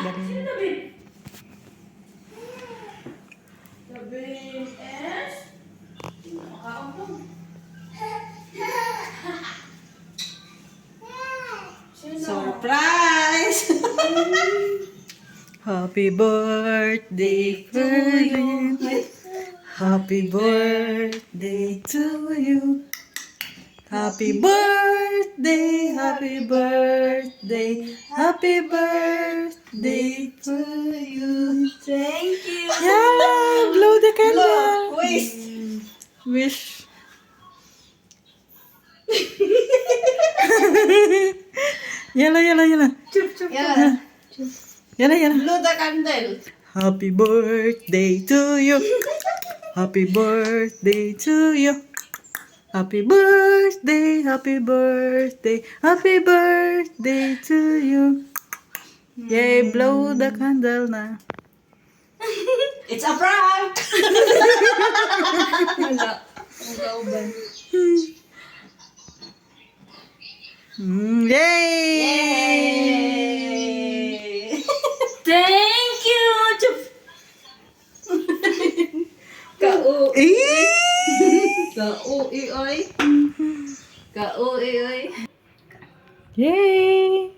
Dali mo. Sabihin S. Surprise! Happy birthday to you. Happy birthday to you. Happy birthday, happy birthday, happy birthday to you. Thank you. Yeah, blow the candle. Wish. Wish. Yala, yala, yala. Chup, chup, yeah. Yala, yala. Blow the candle. Happy birthday to you. Happy birthday to you. Happy birthday, happy birthday, happy birthday to you. Yay, blow the candle na. It's a prank! Wala. Magkauban. Yay! Yay! Thank you! Chup! Ka-ui. Ka-ui, oy. Ka-ui, oy. Yay!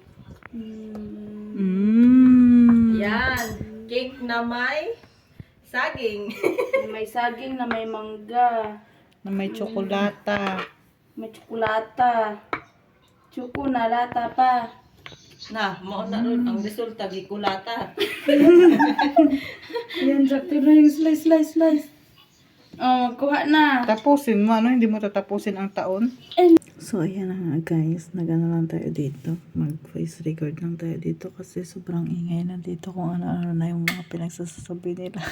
Yan. Cake na may saging. May saging na may mangga. Na may tsokolata. May tsokolata. Tsoko na lata pa. Na, mao na ron ang resulta gikulata. Yan, sakto na yung slice. Oh, kuha na. Tapusin mo, ano? Hindi mo tatapusin ang taon? So, ayan na nga guys. Nagano lang tayo dito. Mag-voice record lang tayo dito kasi sobrang ingay na dito kung ano-ano na yung mga pinagsasabi nila.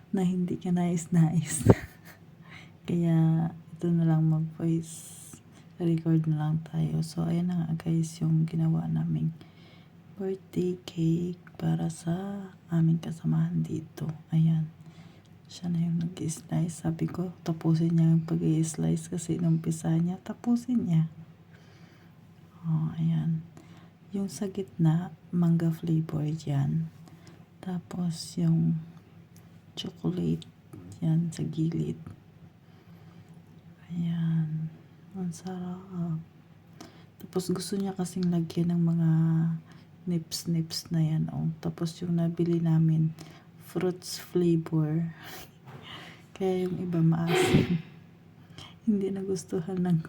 Na hindi ka nais-nais. Kaya, ito na lang mag-voice record na lang tayo. So, ayan na nga guys yung ginawa naming birthday cake para sa aming kasamahan dito. Ayan. Siya na yung nag-slice. Sabi ko, tapusin niya yung pag-i-slice kasi inumpisa niya, tapusin niya. Oh, ayan. Yung sa gitna, manga flavor yan. Tapos yung chocolate yan sa gilid. Ayan. Ang sarap. Tapos gusto niya kasing lagyan ng mga nips na yan. Oh. Tapos yung nabili namin, fruits flavor. Kaya yung iba maasim. Hindi nagustuhan ng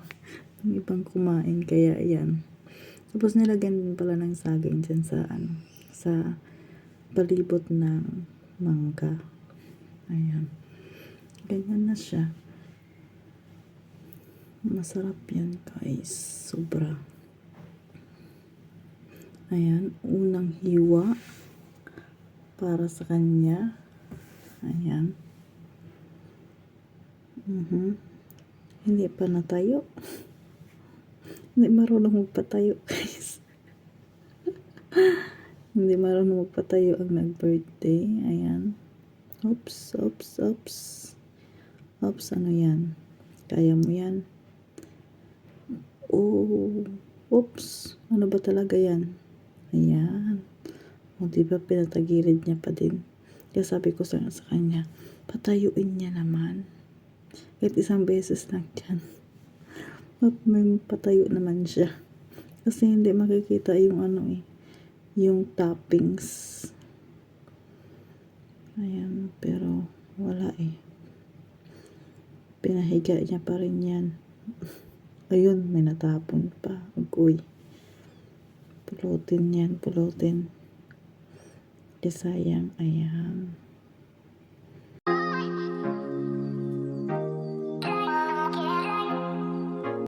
ibang kumain. Kaya ayan. Tapos nilagyan din pala ng saging dyan sa sa palibot ng mangga. Ayan. Ganyan na siya. Masarap yan guys. Sobra. Ayan. Unang hiwa para sa kanya. Ayan. Hindi pa natayo. Hindi marunong magpatayo guys. Hindi marunong magpatayo ang nag-birthday. Ayan. Oops. Oops, ano yan? Kaya mo yan. Oh, oops. Ano ba talaga yan? Ayan. O, diba pinatagilid niya pa din. Kaya sabi ko sa kanya, patayuin niya naman. Kahit isang beses lang dyan. May patayo naman siya. Kasi hindi makikita yung yung toppings. Ayan, pero wala eh. Pinahiga niya pa rin yan. Ayun, may natapon pa. Uy. Pulutin yan, pulutin. Sayang, ayan.